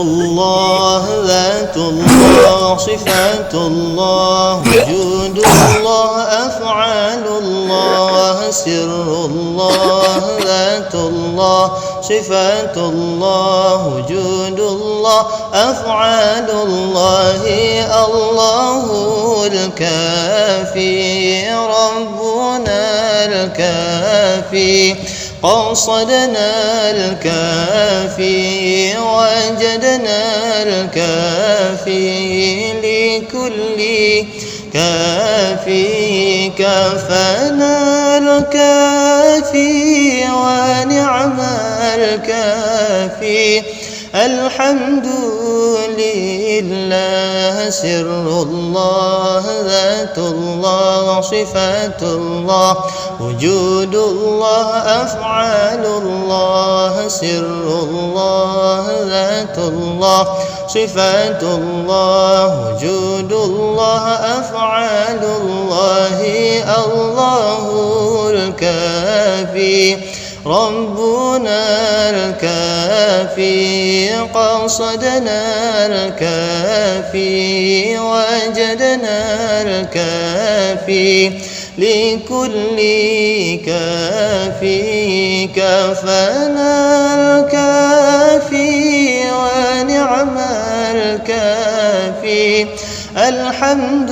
الله ذات الله صفات الله وجود الله أفعال الله سر الله ذات الله صفات الله وجود الله أفعال الله الله الكافي ربنا الكافي قصدنا الكافي وجدنا الكافي لكل كافي كفانا الكافي ونعم الكافي الحمد لله سر الله ذات الله صفات الله وجود الله أفعال الله سر الله ذات الله صفات الله وجود الله أفعال الله الله الكافي ربنا الكافي قصدنا الكافي وجدنا الكافي لكل كافي كفانا الكافي ونعم الكافي الحمد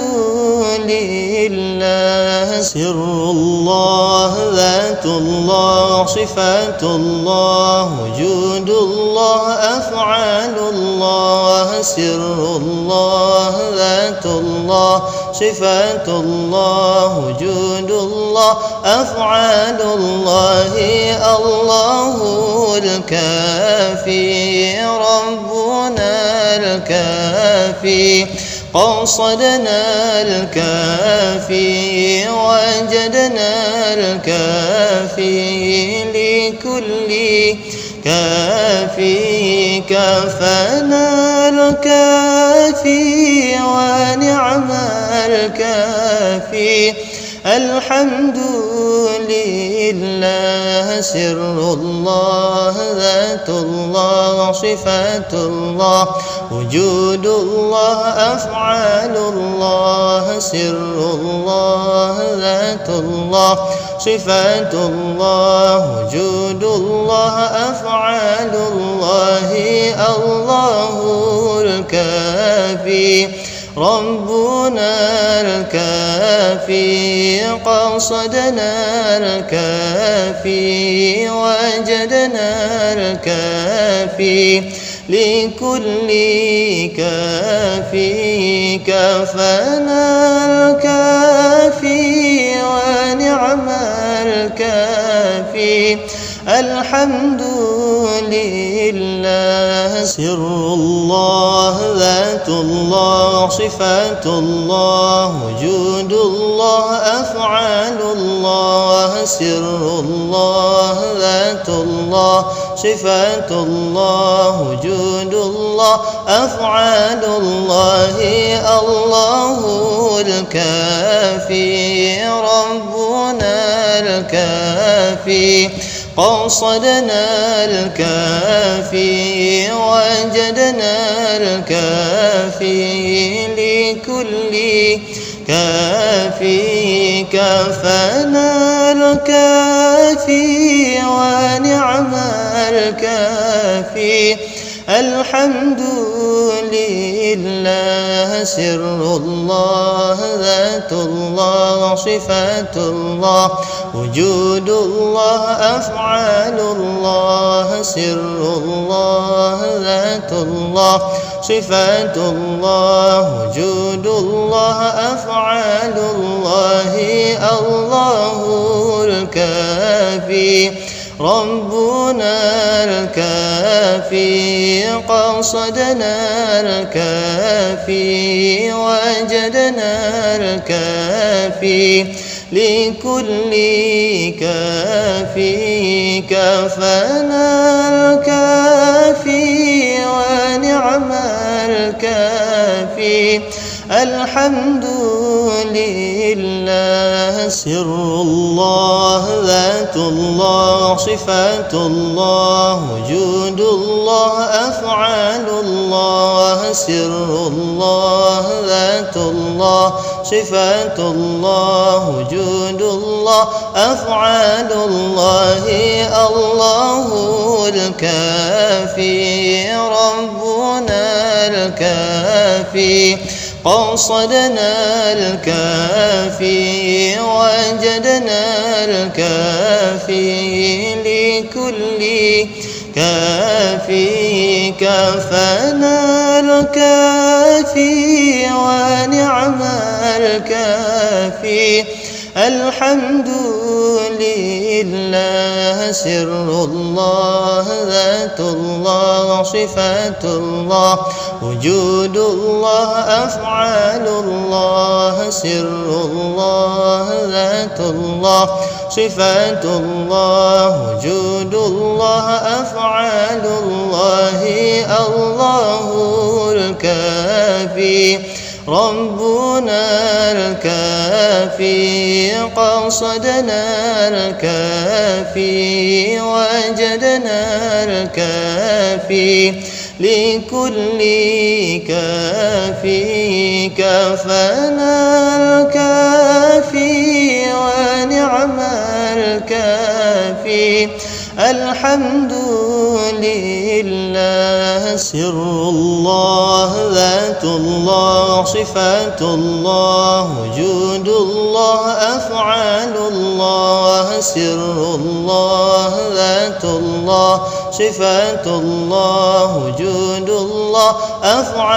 لله سر الله ذات الله صفات الله وجود الله أفعال الله سر الله ذات الله صفات الله وجود الله أفعال الله الله الكافي ربنا الكافي قصدنا الكافي وجدنا الكافي لكل كافي كفانا الكافي ونعم الكافي الحمد لله سر الله ذات الله صفات الله وجود الله أفعال الله سر الله ذات الله صفات الله وجود الله أفعال الله الله الكافي ربنا الكافي قصدنا الكافي وجدنا الكافي لكل كافي كفانا الكافي ونعم الكافي الحمد لله سر الله ذات الله صفات الله وجود الله أفعال الله سر الله ذات الله صفات الله وجود الله أفعال الله الله الكافي ربنا الكافي قصدنا الكافي وجدنا الكافي لكل كافي كفانا الكافي ونعم الكافي الحمد لله سر الله ذات الله صفات الله وجود الله أفعال الله سر الله ذات الله صفات الله وجود الله أفعال الله الله الكافي ربنا الكافي قصدنا الكافي وجدنا الكافي لكل كافي كفانا الكافي ونعم الكافي الحمد لله سر الله ذات الله صفات الله وجود الله أفعال الله سر الله ذات الله صفات الله وجود الله أفعال الله الله الكافي ربنا الكافي قصدنا الكافي وجدنا الكافي لكل كافي كفانا الكافي ونعم الكافي الحمد لله سر الله ذات الله صفات الله وجود الله أفعال الله سر الله ذات الله صفات الله وجود الله أفعال الله الله الكافي ربنا الكافي قصدنا الكافي وجدنا الكافي لكل كافي كفانا الكافي ونعم الكافي الحمد لله سر الله ذات الله صفات الله وجود الله أفعال الله سر الله ذات الله صفات الله وجود الله أفعال